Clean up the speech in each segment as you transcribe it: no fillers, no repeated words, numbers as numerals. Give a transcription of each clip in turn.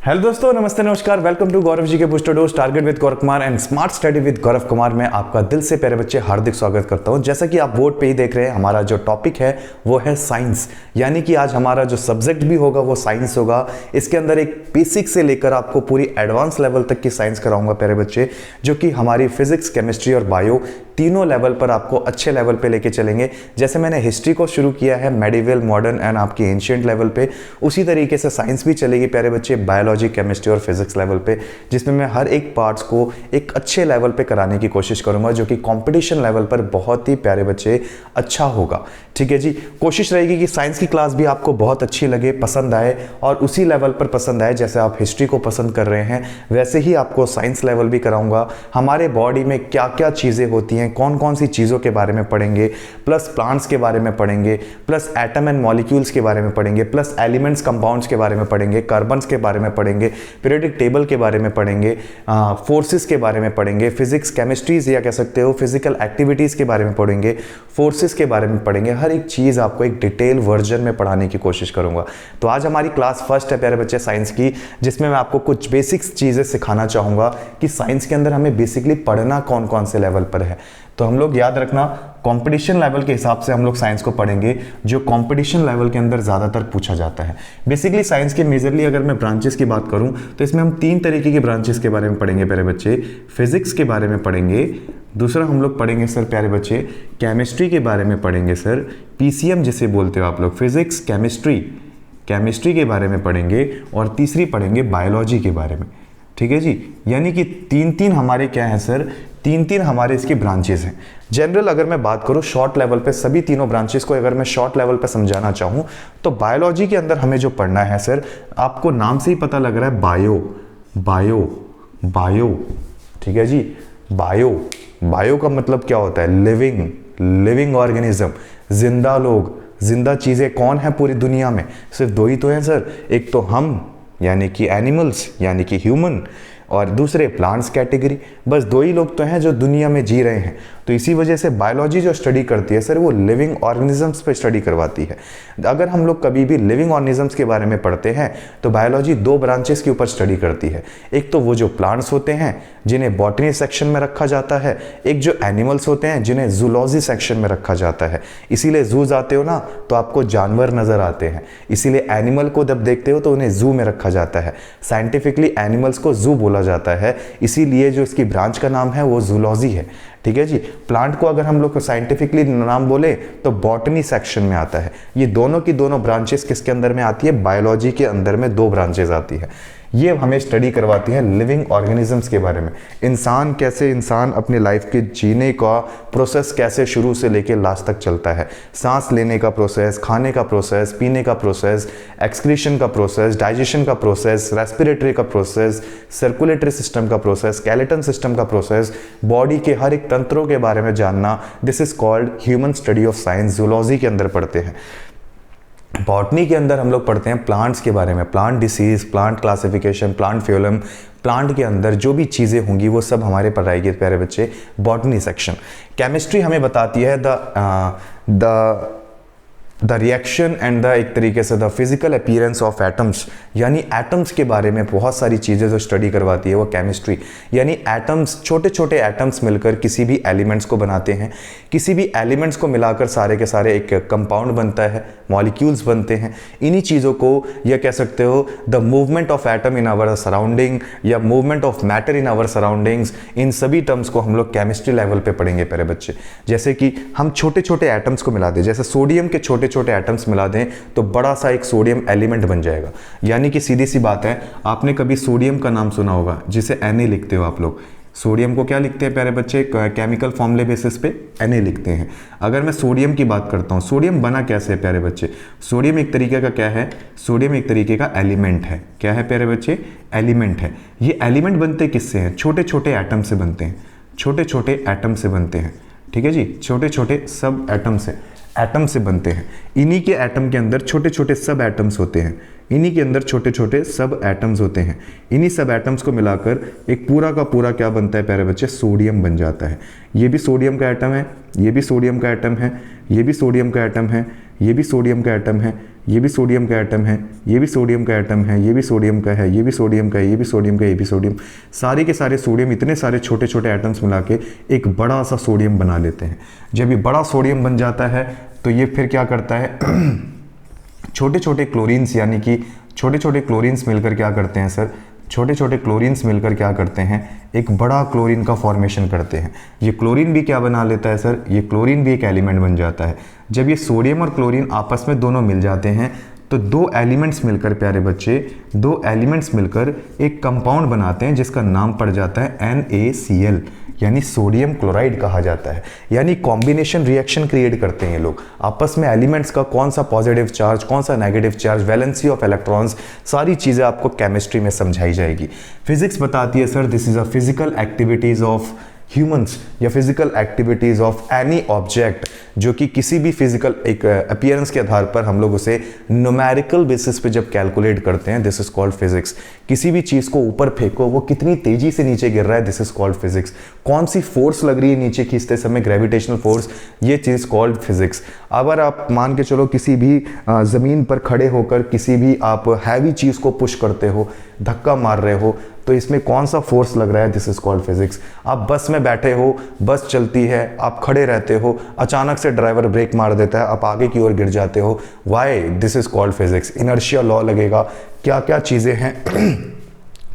Hello दोस्तों, नमस्ते, नमस्कार। वेलकम टू गौरव जी के booster dose target with Gaurav Kumar and smart study with Gaurav Kumar में आपका दिल से प्यारे बच्चे हार्दिक स्वागत करता हूं। जैसा कि आप बोर्ड पे ही देख रहे हैं, हमारा जो टॉपिक है वो है साइंस, यानी कि आज हमारा जो सब्जेक्ट भी होगा वो साइंस होगा। इसके अंदर एक बेसिक से लेकर आपको पूरी एडवांस लेवल तक की साइंस कराऊंगा प्यारे बच्चे, जो कि हमारी फिजिक्स, केमिस्ट्री और बायो तीनों लेवल पर आपको अच्छे लेवल पे लेके चलेंगे। जैसे मैंने हिस्ट्री को शुरू किया है मेडिवल, मॉडर्न एंड आपकी एंशिएंट लेवल पे, उसी तरीके से साइंस भी चलेगी प्यारे बच्चे, बायोलॉजी, केमिस्ट्री और फिजिक्स लेवल पे, जिसमें मैं हर एक पार्ट्स को एक अच्छे लेवल पे कराने की कोशिश करूंगा, जो कि कंपटीशन लेवल पर बहुत ही प्यारे बच्चे अच्छा होगा। ठीक है जी, कोशिश रहेगी कि साइंस की क्लास भी आपको बहुत अच्छी लगे, पसंद आए और उसी लेवल पर पसंद आए। जैसे आप हिस्ट्री को पसंद कर रहे हैं वैसे ही आपको साइंस लेवल भी कराऊंगा। हमारे बॉडी में क्या क्या चीज़ें होती हैं, कौन कौन सी चीज़ों के बारे में पढ़ेंगे, प्लस प्लांट्स के बारे में पढ़ेंगे, प्लस एटम एंड मॉलिक्यूल्स के बारे में पढ़ेंगे, प्लस एलिमेंट्स, कंपाउंड्स के बारे में पढ़ेंगे, कार्बन्स के बारे में पढ़ेंगे, पीरियोडिक टेबल के बारे में पढ़ेंगे, फोर्सेस के बारे में पढ़ेंगे, फिजिक्स, केमिस्ट्रीज या कह सकते हो फिजिकल एक्टिविटीज़ के बारे में पढ़ेंगे, फोर्सेस के बारे में पढ़ेंगे। हर एक चीज़ आपको एक डिटेल वर्जन में पढ़ाने की कोशिश करूंगा। तो आज हमारी क्लास फर्स्ट है प्यारे बच्चे साइंस की, जिसमें मैं आपको कुछ बेसिक्स चीज़ें सिखाना चाहूँगा कि साइंस के अंदर हमें बेसिकली पढ़ना कौन कौन से लेवल पर है। तो हम लोग याद रखना, कंपटीशन लेवल के हिसाब से हम लोग साइंस को पढ़ेंगे, जो कंपटीशन लेवल के अंदर ज़्यादातर पूछा जाता है। बेसिकली साइंस के मेजरली अगर मैं ब्रांचेस की बात करूं तो इसमें हम तीन तरीके की ब्रांचेस के बारे में पढ़ेंगे प्यारे बच्चे। फिजिक्स के बारे में पढ़ेंगे, दूसरा हम लोग पढ़ेंगे सर प्यारे बच्चे केमिस्ट्री के बारे में पढ़ेंगे सर, पीसीएम जिसे बोलते हो आप लोग, फिजिक्स केमिस्ट्री के बारे में पढ़ेंगे, और तीसरी पढ़ेंगे बायोलॉजी के बारे में। ठीक है जी, यानी कि तीन तीन हमारे क्या है सर, तीन तीन हमारे इसकी ब्रांचेस हैं। जनरल अगर मैं बात करूं शॉर्ट लेवल पे, सभी तीनों ब्रांचेस को अगर मैं शॉर्ट लेवल पे समझाना चाहूं तो बायोलॉजी के अंदर हमें जो पढ़ना है सर, आपको नाम से ही पता लग रहा है, बायो। ठीक है जी, बायो का मतलब क्या होता है, लिविंग ऑर्गेनिज्म, जिंदा लोग, जिंदा चीजें कौन है पूरी दुनिया में, सिर्फ दो ही तो हैं सर, एक तो हम यानी कि एनिमल्स यानी कि ह्यूमन, और दूसरे प्लांट्स कैटेगरी। बस दो ही लोग तो हैं जो दुनिया में जी रहे हैं। तो इसी वजह से बायोलॉजी जो स्टडी करती है सर, वो लिविंग ऑर्गेनिजम्स पे स्टडी करवाती है। अगर हम लोग कभी भी लिविंग ऑर्गेनिजम्स के बारे में पढ़ते हैं तो बायोलॉजी दो ब्रांचेस के ऊपर स्टडी करती है। एक तो वो जो प्लांट्स होते हैं जिन्हें बॉटनी सेक्शन में रखा जाता है, एक जो एनिमल्स होते हैं जिन्हें जूलॉजी सेक्शन में रखा जाता है। इसीलिए जू जाते हो ना तो आपको जानवर नजर आते हैं, इसीलिए एनिमल को जब देखते हो तो उन्हें जू में रखा जाता है। साइंटिफिकली एनिमल्स को जू बोला जाता है, इसीलिए जो इसकी ब्रांच का नाम है वो जूलॉजी है। ठीक है जी, प्लांट को अगर हम लोग साइंटिफिकली नाम बोले तो बॉटनी सेक्शन में आता है। ये दोनों की दोनों ब्रांचेस किसके अंदर में आती है, बायोलॉजी के अंदर में दो ब्रांचेस आती है। ये हमें स्टडी करवाती है लिविंग ऑर्गेनिजम्स के बारे में, इंसान अपने लाइफ के जीने का प्रोसेस कैसे शुरू से लेके लास्ट तक चलता है, सांस लेने का प्रोसेस, खाने का प्रोसेस, पीने का प्रोसेस, एक्सक्रीशन का प्रोसेस, डाइजेशन का प्रोसेस, रेस्पिरेटरी का प्रोसेस, सर्कुलेटरी सिस्टम का प्रोसेस, स्केलेटन सिस्टम का प्रोसेस, बॉडी के हर एक तंत्रों के बारे में जानना, this is called human study of science. Zoology के अंदर पढ़ते हैं। बॉटनी के अंदर हम लोग पढ़ते हैं प्लांट्स के बारे में, plant disease, plant classification, plant phylum, plant के अंदर जो भी चीज़ें होंगी वो सब हमारे पढ़ाएगी प्यारे बच्चे बॉटनी सेक्शन। केमिस्ट्री हमें बताती है द रिएक्शन एंड द एक तरीके से the physical appearance of atoms, यानी एटम्स के बारे में बहुत सारी चीज़ें जो स्टडी करवाती है वो केमिस्ट्री। यानी एटम्स, छोटे छोटे एटम्स मिलकर किसी भी एलिमेंट्स को बनाते हैं, किसी भी एलिमेंट्स को मिलाकर सारे के सारे एक कंपाउंड बनता है, मॉलिक्यूल्स बनते हैं। इन्हीं चीज़ों को या कह सकते हो the movement of atom in our surrounding या movement of matter in our surroundings, इन सभी टर्म्स को हम लोग केमिस्ट्री लेवल पे पढ़ेंगे प्यारे बच्चे। जैसे कि हम छोटे छोटे एटम्स को मिला दें, जैसे सोडियम के छोटे छोटे एटम्स मिला दें तो बड़ा सा एक सोडियम एलिमेंट बन जाएगा। यानी कि सीधी सी बात है, आपने कभी सोडियम का नाम सुना होगा जिसे Na लिखते हो आप लोग। सोडियम को क्या लिखते हैं प्यारे बच्चे, केमिकल फॉर्मूले बेसिस पे Na लिखते हैं। अगर मैं सोडियम की बात करता हूँ, सोडियम बना कैसे है प्यारे बच्चे, सोडियम एक तरीके का क्या है, सोडियम एक तरीके का एलिमेंट है। क्या है प्यारे बच्चे, एलिमेंट है। ये एलिमेंट बनते किससे हैं, छोटे छोटे एटम से बनते हैं, छोटे छोटे एटम से बनते हैं। ठीक है जी, छोटे छोटे सब एटम से बनते हैं। इन्हीं के एटम के अंदर छोटे छोटे सब एटम्स होते हैं, इन्हीं के अंदर छोटे छोटे सब एटम्स होते हैं। इन्हीं सब एटम्स को मिलाकर एक पूरा का पूरा क्या बनता है प्यारे बच्चे, सोडियम बन जाता है। ये भी सोडियम का एटम है, ये भी सोडियम का एटम है, ये भी सोडियम का एटम है, ये भी सोडियम का एटम है, ये भी सोडियम का एटम है, ये भी सोडियम का एटम है, ये भी सोडियम का है, ये भी सोडियम का है, ये भी सोडियम का, ये भी सोडियम, सारे के सारे सोडियम, इतने सारे छोटे छोटे एटम्स मिला के एक बड़ा सा सोडियम बना लेते हैं। जब ये बड़ा सोडियम बन जाता है तो ये फिर क्या करता है, छोटे छोटे क्लोरीन्स, यानी कि छोटे छोटे क्लोरीन्स मिलकर क्या करते हैं सर, छोटे छोटे क्लोरीन्स मिलकर क्या करते हैं, एक बड़ा क्लोरीन का फॉर्मेशन करते हैं। ये क्लोरीन भी क्या बना लेता है सर, ये क्लोरीन भी एक एलिमेंट बन जाता है। जब ये सोडियम और क्लोरीन आपस में दोनों मिल जाते हैं तो दो एलिमेंट्स मिलकर, प्यारे बच्चे, दो एलिमेंट्स मिलकर एक कंपाउंड बनाते हैं जिसका नाम पड़ जाता है NaCl, यानी सोडियम क्लोराइड कहा जाता है। यानी कॉम्बिनेशन रिएक्शन क्रिएट करते हैं ये लोग आपस में, एलिमेंट्स का कौन सा पॉजिटिव चार्ज, कौन सा negative charge, valency of electrons, सारी चीज़ें आपको केमिस्ट्री में समझाई जाएगी। फिजिक्स बताती है sir this is a physical activities of humans या physical activities of any object, जो कि किसी भी फिजिकल एक अपीयरेंस के आधार पर हम लोग उसे न्यूमेरिकल बेसिस पे जब कैलकुलेट करते हैं, दिस इज कॉल्ड फिजिक्स। किसी भी चीज़ को ऊपर फेंको, वो कितनी तेजी से नीचे गिर रहा है, दिस इज कॉल्ड फिजिक्स। कौन सी फोर्स लग रही है नीचे खींचते समय, ग्रेविटेशनल फोर्स, ये चीज़ कॉल्ड फिजिक्स। अगर आप मान के चलो किसी भी ज़मीन पर खड़े होकर किसी भी आप हैवी चीज़ को पुश करते हो, धक्का मार रहे हो, तो इसमें कौन सा फोर्स लग रहा है, दिस इज कॉल्ड फिजिक्स। आप बस में बैठे हो, बस चलती है, आप खड़े रहते हो, अचानक से ड्राइवर ब्रेक मार देता है, आप आगे की ओर गिर जाते हो, why, this is called physics. Inertia law लगेगा, क्या क्या चीज़ें हैं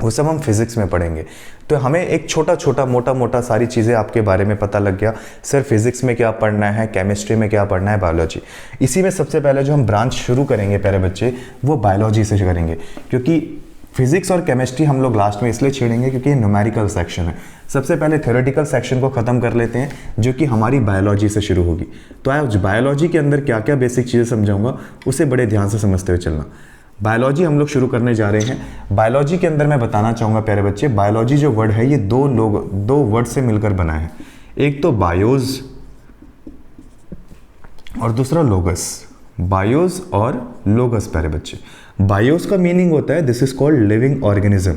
वो सब हम फिजिक्स में पढ़ेंगे। तो हमें एक छोटा छोटा मोटा मोटा सारी चीज़ें आपके बारे में पता लग गया, सर फिजिक्स में क्या पढ़ना है, केमिस्ट्री में क्या पढ़ना है, बायोलॉजी। इसी में सबसे पहले जो हम ब्रांच शुरू करेंगे प्यारे बच्चे, वो बायोलॉजी से करेंगे, क्योंकि फिजिक्स और केमिस्ट्री हम लोग लास्ट में इसलिए छेड़ेंगे क्योंकि ये न्यूमेरिकल सेक्शन है। सबसे पहले थ्योरेटिकल सेक्शन को ख़त्म कर लेते हैं, जो कि हमारी बायोलॉजी से शुरू होगी। तो आज बायोलॉजी के अंदर क्या क्या बेसिक चीज़ें समझाऊंगा, उसे बड़े ध्यान से समझते हुए चलना। बायोलॉजी हम लोग शुरू करने जा रहे हैं। बायोलॉजी के अंदर मैं बताना चाहूँगा प्यारे बच्चे, बायोलॉजी जो वर्ड है ये दो वर्ड से मिलकर बना है। एक तो बायोज और दूसरा लोगस। बायोज और लोगस प्यारे बच्चे। बायोस का मीनिंग होता है this is called living organism.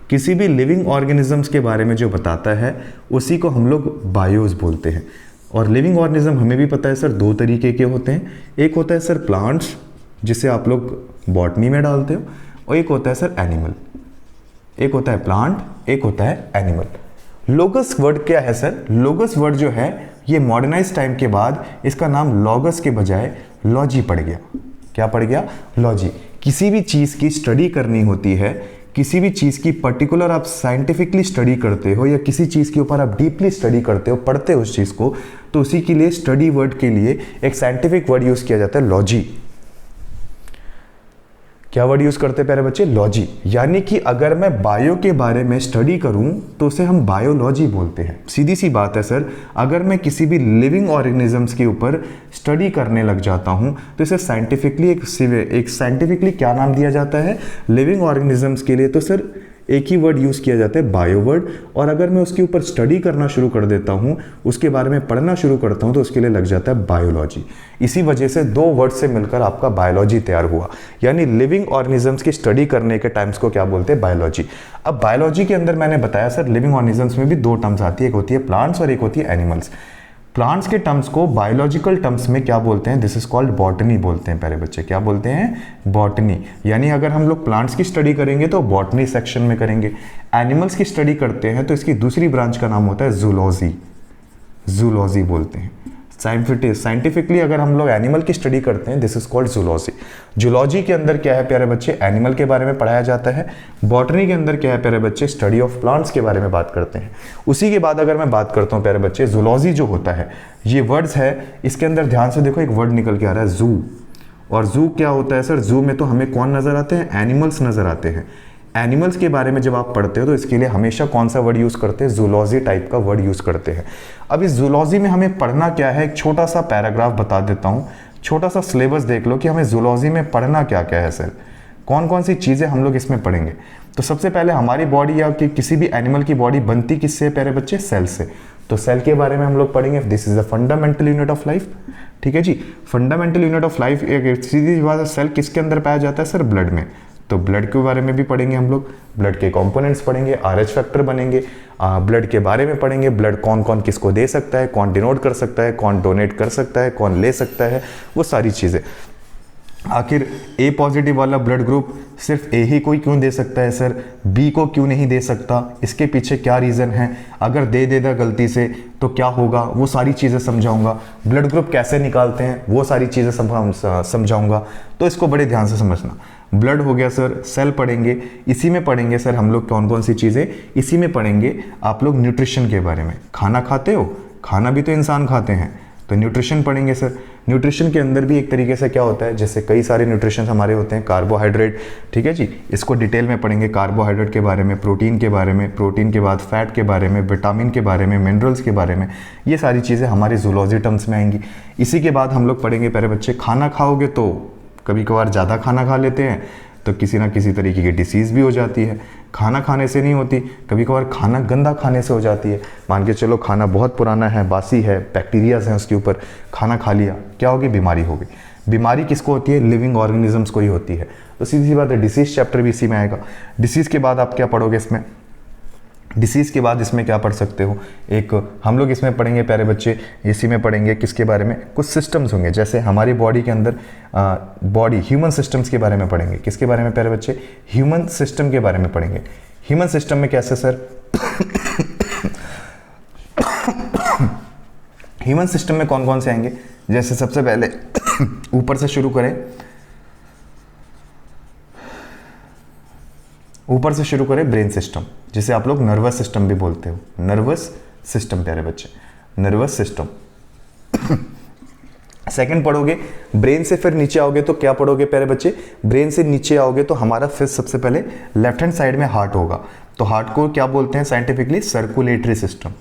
किसी भी लिविंग ऑर्गेनिजम्स के बारे में जो बताता है उसी को हम लोग बायोस बोलते हैं। और लिविंग ऑर्गेनिज्म हमें भी पता है सर दो तरीके के होते हैं, एक होता है सर प्लांट्स जिसे आप लोग बॉटनी में डालते हो, और एक होता है सर एनिमल। एक होता है प्लांट, एक होता है एनिमल। लोगस वर्ड क्या है सर, लोगस वर्ड जो है ये मॉडर्नाइज टाइम के बाद इसका नाम लॉगस के बजाय लॉजी पड़ गया। क्या पड़ गया, लॉजी। किसी भी चीज़ की स्टडी करनी होती है, किसी भी चीज़ की पर्टिकुलर आप साइंटिफिकली स्टडी करते हो या किसी चीज़ के ऊपर आप डीपली स्टडी करते हो, पढ़ते हो उस चीज़ को, तो उसी के लिए स्टडी वर्ड के लिए एक साइंटिफिक वर्ड यूज़ किया जाता है लॉजी। क्या वर्ड यूज करते हैं प्यारे बच्चे, लॉजी। यानी कि अगर मैं बायो के बारे में स्टडी करूं तो उसे हम बायोलॉजी बोलते हैं। सीधी सी बात है सर, अगर मैं किसी भी लिविंग ऑर्गेनिजम्स के ऊपर स्टडी करने लग जाता हूं तो इसे साइंटिफिकली एक साइंटिफिकली क्या नाम दिया जाता है लिविंग ऑर्गेनिजम्स के लिए, तो सर एक ही वर्ड यूज़ किया जाता है बायो वर्ड। और अगर मैं उसके ऊपर स्टडी करना शुरू कर देता हूँ, उसके बारे में पढ़ना शुरू करता हूँ, तो उसके लिए लग जाता है बायोलॉजी। इसी वजह से दो वर्ड से मिलकर आपका बायोलॉजी तैयार हुआ। यानी लिविंग ऑर्गेनिजम्स की स्टडी करने के टाइम्स को क्या बोलते हैं, बायोलॉजी। अब बायोलॉजी के अंदर मैंने बताया सर लिविंग ऑर्गेनिजम्स में भी दो टर्म्स आती है, एक होती है प्लांट्स और एक होती है एनिमल्स। प्लांट्स के टर्म्स को बायोलॉजिकल टर्म्स में क्या बोलते हैं, दिस इज कॉल्ड बॉटनी बोलते हैं प्यारे बच्चे। क्या बोलते हैं, बॉटनी। यानी अगर हम लोग प्लांट्स की स्टडी करेंगे तो बॉटनी सेक्शन में करेंगे, एनिमल्स की स्टडी करते हैं तो इसकी दूसरी ब्रांच का नाम होता है जूलॉजी। जूलॉजी बोलते हैं। साइंटिफिकली अगर हम लोग एनिमल की स्टडी करते हैं this is called zoology. Zoology के अंदर क्या है प्यारे बच्चे, एनिमल के बारे में पढ़ाया जाता है। बॉटनी के अंदर क्या है प्यारे बच्चे, स्टडी ऑफ प्लांट्स के बारे में बात करते हैं। उसी के बाद अगर मैं बात करता हूँ प्यारे बच्चे, जूलॉजी जो होता है ये वर्ड्स है, इसके अंदर ध्यान से देखो एक वर्ड निकल के आ रहा है जू। और जू क्या होता है सर, जू में तो हमें कौन नजर आते हैं, एनिमल्स नजर आते हैं। एनिमल्स के बारे में जब आप पढ़ते हो तो इसके लिए हमेशा कौन सा वर्ड यूज़ करते हैं, जूलॉजी टाइप का वर्ड यूज़ करते हैं। अब इस जूलॉजी में हमें पढ़ना क्या है, एक छोटा सा पैराग्राफ बता देता हूँ, छोटा सा सिलेबस देख लो कि हमें जूलॉजी में पढ़ना क्या क्या है सर, कौन कौन सी चीज़ें हम लोग इसमें पढ़ेंगे। तो सबसे पहले हमारी बॉडी या कि किसी भी एनिमल की बॉडी बनती किससे प्यारे बच्चे, सेल से। तो सेल के बारे में हम लोग पढ़ेंगे, this is the fundamental unit of life. ठीक है जी, फंडामेंटल यूनिट ऑफ लाइफ। एक सीधी बात, सेल किसके अंदर पाया जाता है सर, ब्लड में। तो ब्लड के बारे में भी पढ़ेंगे हम लोग, ब्लड के कंपोनेंट्स पढ़ेंगे, आरएच फैक्टर बनेंगे, ब्लड के बारे में पढ़ेंगे, ब्लड कौन कौन किसको दे सकता है, कौन डिनोट कर सकता है, कौन डोनेट कर सकता है, कौन ले सकता है, वो सारी चीज़ें। आखिर ए पॉजिटिव वाला ब्लड ग्रुप सिर्फ ए ही को क्यों दे सकता है सर, बी को क्यों नहीं दे सकता, इसके पीछे क्या रीज़न है, अगर दे देगा गलती से तो क्या होगा, वो सारी चीज़ें समझाऊंगा। ब्लड ग्रुप कैसे निकालते हैं वो सारी चीज़ें समझाऊंगा। तो इसको बड़े ध्यान से समझना। ब्लड हो गया सर, सेल पढ़ेंगे, इसी में पढ़ेंगे सर हम लोग कौन कौन सी चीज़ें, इसी में पढ़ेंगे आप लोग न्यूट्रिशन के बारे में। खाना खाते हो, खाना भी तो इंसान खाते हैं, तो न्यूट्रिशन पढ़ेंगे सर। न्यूट्रिशन के अंदर भी एक तरीके से क्या होता है, जैसे कई सारे न्यूट्रिशन हमारे होते हैं, कार्बोहाइड्रेट, ठीक है जी, इसको डिटेल में पढ़ेंगे, कार्बोहाइड्रेट के बारे में, प्रोटीन के बारे में, प्रोटीन के बाद फैट के बारे में, विटामिन के बारे में, मिनरल्स के बारे में, ये सारी चीज़ें हमारी जूलॉजी टर्म्स में आएंगी। इसी के बाद हम लोग पढ़ेंगे प्यारे बच्चे, खाना खाओगे तो कभी कभार ज़्यादा खाना खा लेते हैं तो किसी ना किसी तरीके की डिसीज़ भी हो जाती है। खाना खाने से नहीं होती, कभी कभार खाना गंदा खाने से हो जाती है। मान के चलो खाना बहुत पुराना है, बासी है, बैक्टीरियाज हैं उसके ऊपर, खाना खा लिया, क्या होगी, बीमारी होगी। बीमारी किसको होती है, लिविंग ऑर्गेनिजम्स को ही होती है। तो सीधी सी बात है, डिसीज़ चैप्टर भी इसी में आएगा। डिसीज़ के बाद आप क्या पढ़ोगे इसमें, डिसीज़ के बाद इसमें क्या पढ़ सकते हो, एक हम लोग इसमें पढ़ेंगे प्यारे बच्चे, इसी में पढ़ेंगे किसके बारे में, कुछ सिस्टम्स होंगे, जैसे हमारी बॉडी के अंदर बॉडी ह्यूमन सिस्टम्स के बारे में पढ़ेंगे। किसके बारे में प्यारे बच्चे, ह्यूमन सिस्टम के बारे में पढ़ेंगे। ह्यूमन सिस्टम में कैसे सर ह्यूमन सिस्टम में कौन कौन से आएंगे, जैसे सबसे पहले ऊपर से शुरू करें, ऊपर से शुरू करें ब्रेन सिस्टम, जिसे आप लोग नर्वस सिस्टम भी बोलते हो। नर्वस सिस्टम प्यारे बच्चे, नर्वस सिस्टम। सेकंड पढ़ोगे, ब्रेन से फिर नीचे आओगे तो क्या पढ़ोगे प्यारे बच्चे, ब्रेन से नीचे आओगे तो हमारा फिर सबसे पहले लेफ्ट हैंड साइड में हार्ट होगा। तो हार्ट को क्या बोलते हैं साइंटिफिकली, सर्कुलेटरी सिस्टम।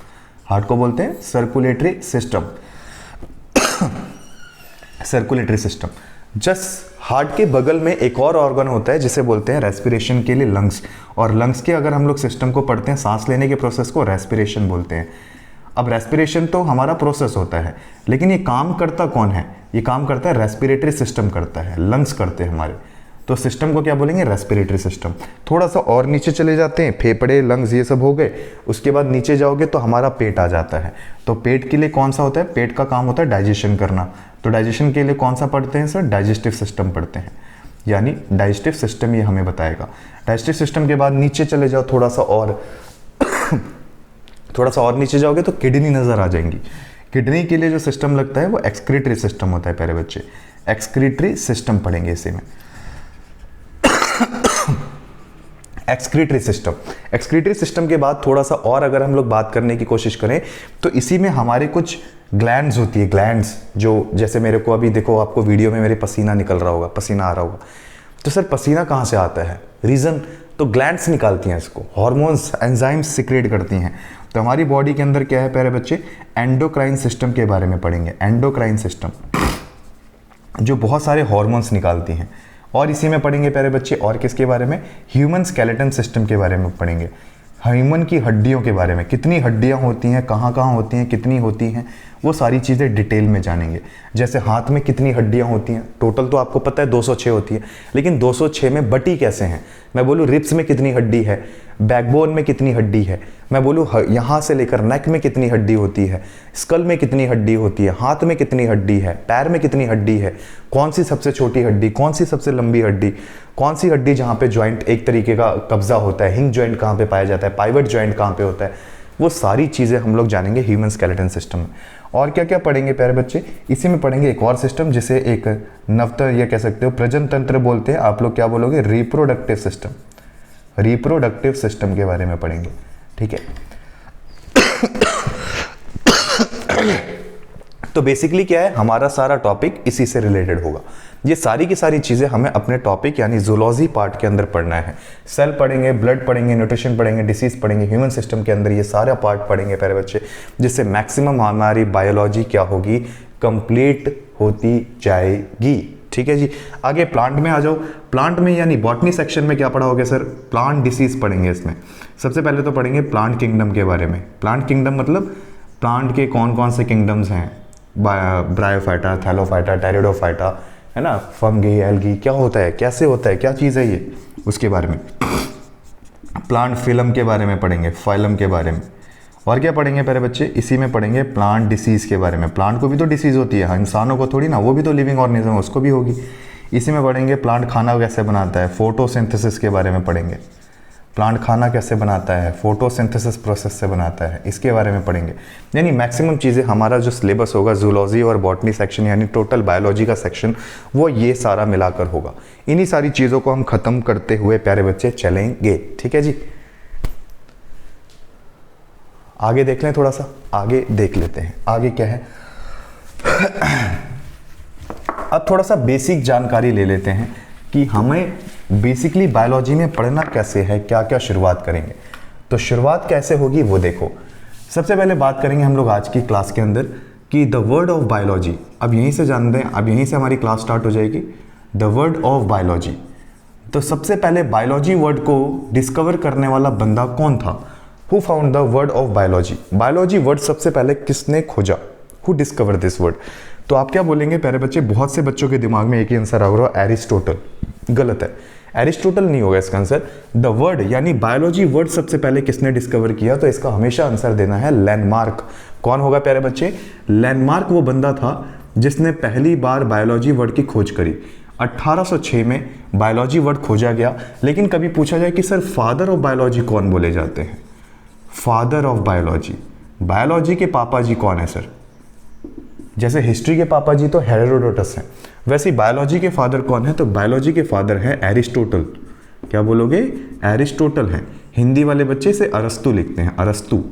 हार्ट को बोलते हैं circulatory system, circulatory system. Just heart के बगल में एक और ऑर्गन होता है जिसे बोलते हैं रेस्पिरेशन के लिए लंग्स, और लंग्स के अगर हम लोग सिस्टम को पढ़ते हैं, सांस लेने के प्रोसेस को रेस्पिरेशन बोलते हैं। अब रेस्पिरेशन तो हमारा प्रोसेस होता है, लेकिन ये काम करता कौन है, ये काम करता है रेस्पिरेटरी सिस्टम करता है, लंग्स करते हैं हमारे। तो सिस्टम को क्या बोलेंगे, रेस्पिरेटरी सिस्टम। थोड़ा सा और नीचे चले जाते हैं, फेफड़े, लंग्स ये सब हो गए, उसके बाद नीचे जाओगे तो हमारा पेट आ जाता है। तो पेट के लिए कौन सा होता है, पेट का काम होता है डाइजेशन करना। तो डाइजेशन के लिए कौन सा पढ़ते हैं सर, डाइजेस्टिव सिस्टम पढ़ते हैं, यानी डाइजेस्टिव सिस्टम ये हमें बताएगा। डाइजेस्टिव सिस्टम के बाद नीचे चले जाओ थोड़ा सा और थोड़ा सा और नीचे जाओगे तो किडनी नज़र आ जाएंगी। किडनी के लिए जो सिस्टम लगता है वो एक्सक्रीटरी सिस्टम होता है प्यारे बच्चे, एक्सक्रीटरी सिस्टम पढ़ेंगे इसी में। एक्सक्रीटरी सिस्टम, एक्सक्रीटरी सिस्टम के बाद थोड़ा सा और अगर हम लोग बात करने की कोशिश करें तो इसी में हमारे कुछ ग्लैंड्स होती है, ग्लैंड्स जो, जैसे मेरे को अभी देखो आपको वीडियो में मेरे पसीना निकल रहा होगा, पसीना आ रहा होगा, तो सर पसीना कहाँ से आता है, रीज़न तो ग्लैंड्स निकालती हैं इसको, हार्मोन्स एंजाइम्स सिक्रेट करती हैं। तो हमारी बॉडी के अंदर क्या है प्यारे बच्चे, एंडोक्राइन सिस्टम के बारे में पढ़ेंगे। एंडोक्राइन सिस्टम जो बहुत सारे हार्मोन्स निकालती हैं, और इसी में पढ़ेंगे प्यारे बच्चे और किसके बारे में, ह्यूमन स्केलेटन सिस्टम के बारे में पढ़ेंगे। ह्यूमन की हड्डियों के बारे में, कितनी हड्डियां होती हैं, कहाँ कहाँ होती हैं, कितनी होती हैं, वो सारी चीज़ें डिटेल में जानेंगे। जैसे हाथ में कितनी हड्डियां होती हैं, टोटल तो आपको पता है 206 होती है, लेकिन 206 में बटी कैसे हैं, मैं बोलूँ रिब्स में कितनी हड्डी है, बैकबोन में कितनी हड्डी है, मैं बोलूँ यहाँ से लेकर नेक में कितनी हड्डी होती है, स्कल में कितनी हड्डी होती है, हाथ में कितनी हड्डी है, पैर में कितनी हड्डी है, कौन सी सबसे छोटी हड्डी, कौन सी सबसे लंबी हड्डी, कौन सी हड्डी जहाँ पे जॉइंट एक तरीके का कब्जा होता है, हिंग जॉइंट कहाँ पे पाया जाता है, पाइवट जॉइंट कहाँ पे होता है, वो सारी चीज़ें हम लोग जानेंगे ह्यूमन स्केलेटन सिस्टम में। और क्या क्या पढ़ेंगे प्यारे बच्चे, इसी में पढ़ेंगे एक और सिस्टम जिसे एक नवतर या कह सकते हो प्रजनन तंत्र बोलते हैं, आप लोग क्या बोलोगे, रिप्रोडक्टिव सिस्टम। रिप्रोडक्टिव सिस्टम के बारे में पढ़ेंगे, ठीक है। तो बेसिकली क्या है, हमारा सारा टॉपिक इसी से रिलेटेड होगा। ये सारी की सारी चीज़ें हमें अपने टॉपिक यानी जूलॉजी पार्ट के अंदर पढ़ना है। सेल पढ़ेंगे, ब्लड पढ़ेंगे, न्यूट्रिशन पढ़ेंगे, डिसीज पढ़ेंगे, ह्यूमन सिस्टम के अंदर ये सारा पार्ट पढ़ेंगे प्यारे बच्चे, जिससे मैक्सिमम हमारी बायोलॉजी क्या होगी, कंप्लीट होती जाएगी, ठीक है जी। आगे प्लांट में आ जाओ। प्लांट में यानी बॉटनी सेक्शन में क्या पढ़ाओगे सर, प्लांट डिसीज पढ़ेंगे। इसमें सबसे पहले तो पढ़ेंगे प्लांट किंगडम के बारे में। प्लांट किंगडम मतलब प्लांट के कौन कौन से किंगडम्स हैं, ब्रायोफाइटा, थैलोफाइटा, टेरिडोफाइटा, है ना, फंगी, एल्गी, क्या होता है, कैसे होता है, क्या चीज़ है ये, उसके बारे में। प्लांट फिलम के बारे में पढ़ेंगे, फाइलम के बारे में। और क्या पढ़ेंगे प्यारे बच्चे, इसी में पढ़ेंगे प्लांट डिसीज़ के बारे में। प्लांट को भी तो डिसीज़ होती है, इंसानों को थोड़ी ना, वो भी तो लिविंग ऑर्गेनिज्म है, उसको भी होगी। इसी में पढ़ेंगे प्लांट खाना कैसे बनाता है, फोटोसिंथेसिस के बारे में पढ़ेंगे। प्लांट खाना कैसे बनाता है, फोटोसिंथेसिस प्रोसेस से बनाता है, इसके बारे में पढ़ेंगे। यानी मैक्सिमम चीज़ें हमारा जो सिलेबस होगा जूलॉजी और बॉटनी सेक्शन यानी टोटल बायोलॉजी का सेक्शन वो ये सारा मिलाकर होगा। इन्हीं सारी चीज़ों को हम ख़त्म करते हुए प्यारे बच्चे चलेंगे। ठीक है जी, आगे देख लें, थोड़ा सा आगे देख लेते हैं। आगे क्या है अब थोड़ा सा बेसिक जानकारी ले लेते हैं कि हमें बेसिकली बायोलॉजी में पढ़ना कैसे है, क्या क्या शुरुआत करेंगे। तो शुरुआत कैसे होगी वो देखो। सबसे पहले बात करेंगे हम लोग आज की क्लास के अंदर कि द वर्ड ऑफ बायोलॉजी। अब यहीं से जान दें, अब यहीं से हमारी क्लास स्टार्ट हो जाएगी। द वर्ड ऑफ बायोलॉजी, तो सबसे पहले बायोलॉजी वर्ड को डिस्कवर करने वाला बंदा कौन था? Who found the word of biology? Biology word सबसे पहले किसने खोजा? Who discover this word? तो आप क्या बोलेंगे प्यारे बच्चे? बहुत से बच्चों के दिमाग में एक ही आंसर आ रहा है, एरिस्टोटल। गलत है, एरिस्टोटल नहीं होगा इसका आंसर। द वर्ड यानी बायोलॉजी वर्ड सबसे पहले किसने डिस्कवर किया? तो इसका हमेशा आंसर देना है लैंडमार्क। कौन होगा प्यारे बच्चे? लैंडमार्क वो बंदा था जिसने पहली बार बायोलॉजी वर्ड की खोज करी। 1806 में बायोलॉजी वर्ड खोजा गया। लेकिन कभी पूछा जाए कि सर फादर ऑफ बायोलॉजी कौन बोले जाते हैं? फादर ऑफ बायोलॉजी, बायोलॉजी के पापा जी कौन है सर? जैसे हिस्ट्री के पापा जी तो हेरोडोटस हैं, वैसे बायोलॉजी के फादर कौन है? तो बायोलॉजी के फादर है एरिस्टोटल। क्या बोलोगे? एरिस्टोटल है। हिंदी वाले बच्चे इसे अरस्तु लिखते हैं, अरस्तु।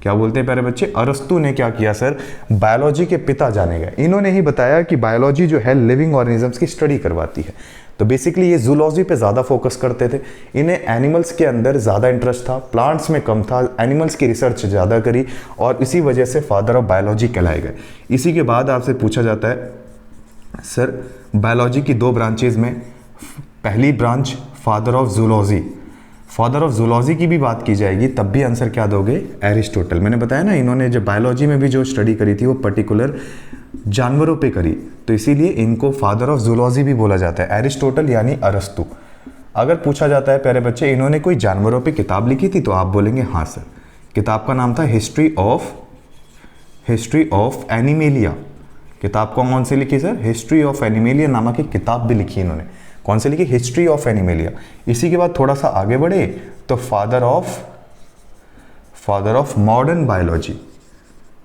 क्या बोलते हैं प्यारे बच्चे? अरस्तु ने क्या किया सर? बायोलॉजी के पिता जाने गए। इन्होंने ही बताया कि बायोलॉजी जो है लिविंग ऑर्गेनिजम्स की स्टडी करवाती है। तो बेसिकली ये जूलॉजी पे ज़्यादा फोकस करते थे। इन्हें एनिमल्स के अंदर ज़्यादा इंटरेस्ट था, प्लांट्स में कम था। एनिमल्स की रिसर्च ज़्यादा करी और इसी वजह से फादर ऑफ बायोलॉजी कहलाए गए। इसी के बाद आपसे पूछा जाता है सर बायोलॉजी की दो ब्रांचेज में, पहली branch father of zoology, father of zoology की भी बात की जाएगी तब भी आंसर क्या दोगे? एरिस्टोटल। मैंने बताया ना, इन्होंने जब बायोलॉजी में भी जो स्टडी करी थी वो पर्टिकुलर जानवरों पे करी, तो इसीलिए इनको फादर ऑफ जूलॉजी भी बोला जाता है, एरिस्टोटल यानी अरस्तु। अगर पूछा जाता है प्यारे बच्चे इन्होंने कोई जानवरों पे किताब लिखी थी, तो आप बोलेंगे हाँ सर। किताब का नाम था हिस्ट्री ऑफ एनिमेलिया। किताब कौन सी लिखी सर? हिस्ट्री ऑफ एनिमेलिया नामक एक किताब भी लिखी इन्होंने। कौन सी लिखी? History of animalia. इसी के बाद थोड़ा सा आगे बढ़े तो father of modern biology.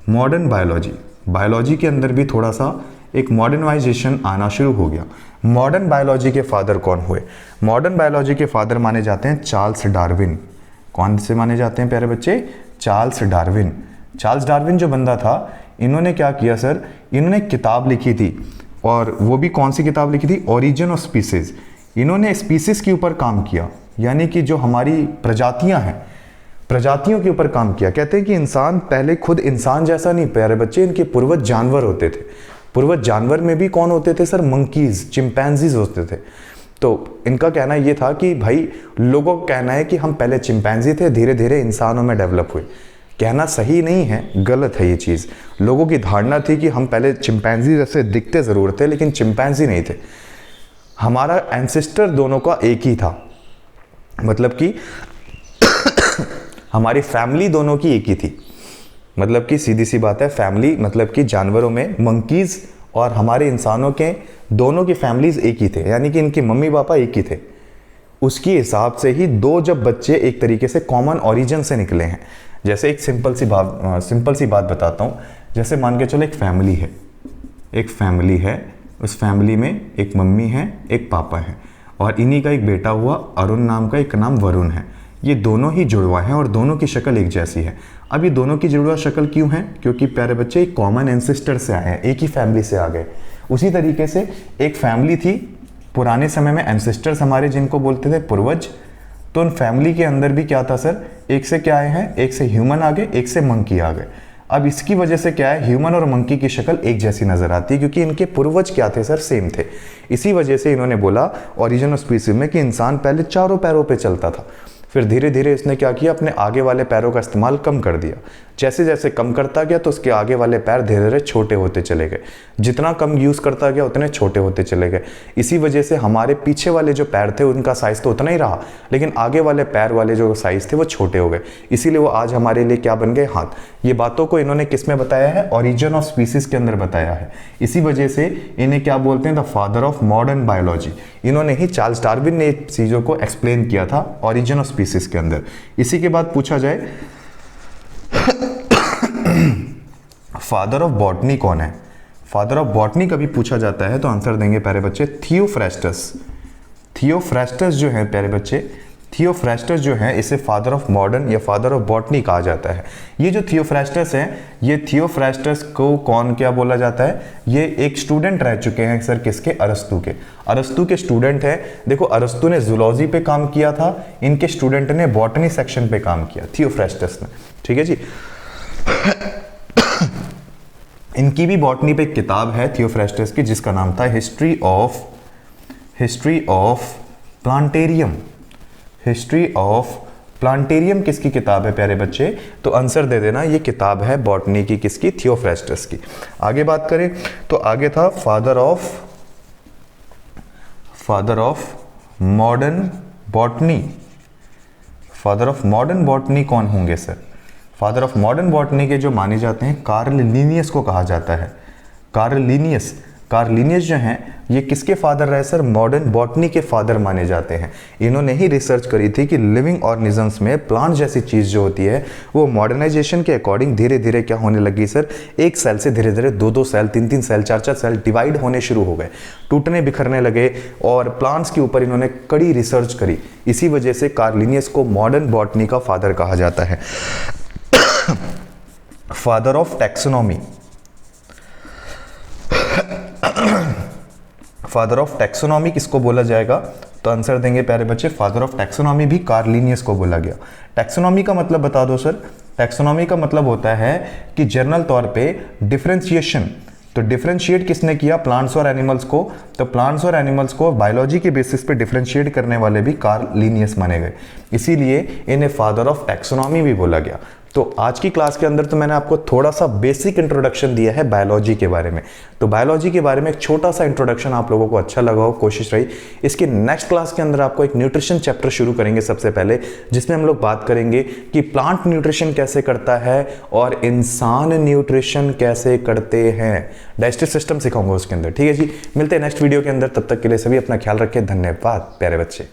Modern biology, biology के अंदर भी थोड़ा सा एक मॉडर्नाइजेशन आना शुरू हो गया। मॉडर्न बायोलॉजी के फादर कौन हुए? मॉडर्न बायोलॉजी के फादर माने जाते हैं चार्ल्स डार्विन। कौन से माने जाते हैं प्यारे बच्चे? Charles Darwin. चार्ल्स डार्विन जो बंदा था, इन्होंने क्या किया सर? इन्होंने किताब लिखी थी, और वो भी कौन सी किताब लिखी थी? Origin of species. इन्होंने स्पीसीज के ऊपर काम किया, यानी कि जो हमारी प्रजातियां हैं, प्रजातियों के ऊपर काम किया। कहते हैं कि इंसान पहले खुद इंसान जैसा नहीं प्यारे बच्चे, इनके पूर्वज जानवर होते थे। पूर्वज जानवर में भी कौन होते थे सर? मंकीज, चिंपैंजीज होते थे। तो इनका कहना ये था कि भाई, लोगों का कहना है कि हम पहले चिंपैंजी थे, धीरे धीरे इंसानों में डेवलप हुए। कहना सही नहीं है, गलत है ये चीज़। लोगों की धारणा थी कि हम पहले चिंपैंजी जैसे दिखते ज़रूर थे, लेकिन चिंपैंजी नहीं थे। हमारा एंसेस्टर दोनों का एक ही था, मतलब कि हमारी फैमिली दोनों की एक ही थी। मतलब कि सीधी सी बात है, फैमिली मतलब कि जानवरों में मंकीज़ और हमारे इंसानों के दोनों की फैमिलीज एक ही थे, यानी कि इनके मम्मी पापा एक ही थे। उसकी हिसाब से ही दो जब बच्चे एक तरीके से कॉमन ओरिजिन से निकले हैं। जैसे एक सिंपल सी बात बताता हूँ। जैसे मान के चलो एक फैमिली है, उस फैमिली में एक मम्मी है, एक पापा है, और इन्हीं का एक बेटा हुआ अरुण नाम का, एक नाम वरुण है। ये दोनों ही जुड़वा हैं और दोनों की शक्ल एक जैसी है। अब ये दोनों की जुड़वा शक्ल क्यों है? क्योंकि प्यारे बच्चे एक कॉमन एंसेस्टर से आए हैं, एक ही फैमिली से आ गए। उसी तरीके से एक फैमिली थी पुराने समय में, एंसेस्टर्स हमारे जिनको बोलते थे पूर्वज। तो उन फैमिली के अंदर भी क्या था सर? एक से क्या आए हैं? एक से ह्यूमन आ गए, एक से मंकी आ गए। अब इसकी वजह से क्या है, ह्यूमन और मंकी की शक्ल एक जैसी नजर आती है, क्योंकि इनके पूर्वज क्या थे सर? सेम थे। इसी वजह से इन्होंने बोला ओरिजिन ऑफ स्पीसीज में कि इंसान पहले चारों पैरों पे चलता था, फिर धीरे धीरे इसने क्या किया, अपने आगे वाले पैरों का इस्तेमाल कम कर दिया। जैसे जैसे कम करता गया तो उसके आगे वाले पैर धीरे धीरे छोटे होते चले गए, जितना कम यूज़ करता गया उतने छोटे होते चले गए। इसी वजह से हमारे पीछे वाले जो पैर थे उनका साइज़ तो उतना ही रहा, लेकिन आगे वाले पैर वाले जो साइज़ थे वो छोटे हो गए, इसीलिए वो आज हमारे लिए क्या बन गए, हाथ। ये बातों को इन्होंने किस में बताया है, ऑरिजिन ऑफ स्पीसीज के अंदर बताया है। इसी वजह से इन्हें क्या बोलते हैं, the father of modern biology. इन्होंने ही, चार्ल्स डार्विन ने चीज़ों को एक्सप्लेन किया था ऑरिजिन ऑफ स्पीसीज के अंदर। इसी के बाद पूछा जाए फादर ऑफ बॉटनी कौन है। फादर ऑफ बॉटनी कभी पूछा जाता है तो आंसर देंगे प्यारे बच्चे थियोफ्रास्टस। थियोफ्रास्टस जो है प्यारे बच्चे, थियोफ्रास्टस जो है इसे फादर ऑफ मॉडर्न या फादर ऑफ बॉटनी कहा जाता है। ये जो थियोफ्रास्टस है, ये थियोफ्रास्टस को कौन क्या बोला जाता है, ये एक स्टूडेंट रह चुके हैं सर किसके, अरस्तु के। अरस्तु के स्टूडेंट है। देखो अरस्तु ने जूलॉजी पे काम किया था, इनके स्टूडेंट ने बॉटनी सेक्शन पे काम किया, थियोफ्रास्टस ने। ठीक है जी। इनकी भी बॉटनी पे एक किताब है थियोफ्रास्टस की जिसका नाम था history of plantarum. History of plantarum किसकी किताब है प्यारे बच्चे, तो आंसर दे देना, ये किताब है बॉटनी की, किसकी, थियोफ्रास्टस की। आगे बात करें तो आगे था father of modern botany. Father of modern botany कौन होंगे sir, father of modern botany के जो माने जाते हैं कार्ल लिनियस को कहा जाता है। कार्ल लिनियस जो हैं ये किसके फादर रहे सर, मॉडर्न बॉटनी के फादर माने जाते हैं। इन्होंने ही रिसर्च करी थी कि लिविंग ऑर्गेनिजम्स में प्लांट जैसी चीज़ जो होती है वो मॉडर्नाइजेशन के अकॉर्डिंग धीरे धीरे क्या होने लगी सर, एक सेल से धीरे धीरे 2-2 सेल, 3-3 सेल, 4-4 सेल डिवाइड होने शुरू हो गए, टूटने बिखरने लगे, और प्लांट्स के ऊपर इन्होंने कड़ी रिसर्च करी। इसी वजह से कार्ल लिनियस को मॉडर्न बॉटनी का फादर कहा जाता है। Father of taxonomy. Father of taxonomy किसको बोला जाएगा, तो आंसर देंगे प्यारे बच्चे, फादर ऑफ टैक्सोनॉमी भी कार्ल लिनियस को बोला गया। टैक्सोनॉमी का मतलब बता दो सर, टैक्सोनॉमी का मतलब होता है कि जनरल तौर पे डिफरेंशिएशन। तो डिफरेंशिएट किसने किया, प्लांट्स और एनिमल्स को। तो प्लांट्स और एनिमल्स को बायोलॉजी के बेसिस पे डिफरेंशिएट करने वाले भी कार्ल लिनियस माने गए, इसीलिए इन्हें फादर ऑफ टैक्सोनॉमी भी बोला गया। तो आज की क्लास के अंदर तो मैंने आपको थोड़ा सा बेसिक इंट्रोडक्शन दिया है बायोलॉजी के बारे में। तो बायोलॉजी के बारे में एक छोटा सा इंट्रोडक्शन आप लोगों को अच्छा लगा हो, कोशिश रही। इसके नेक्स्ट क्लास के अंदर आपको एक न्यूट्रिशन चैप्टर शुरू करेंगे सबसे पहले, जिसमें हम लोग बात करेंगे कि प्लांट न्यूट्रिशन कैसे करता है और इंसान न्यूट्रिशन कैसे करते हैं। डाइजेस्टिव सिस्टम सिखाऊंगा उसके अंदर। ठीक है जी, मिलते हैं नेक्स्ट वीडियो के अंदर, तब तक के लिए सभी अपना ख्याल रखें। धन्यवाद प्यारे बच्चे।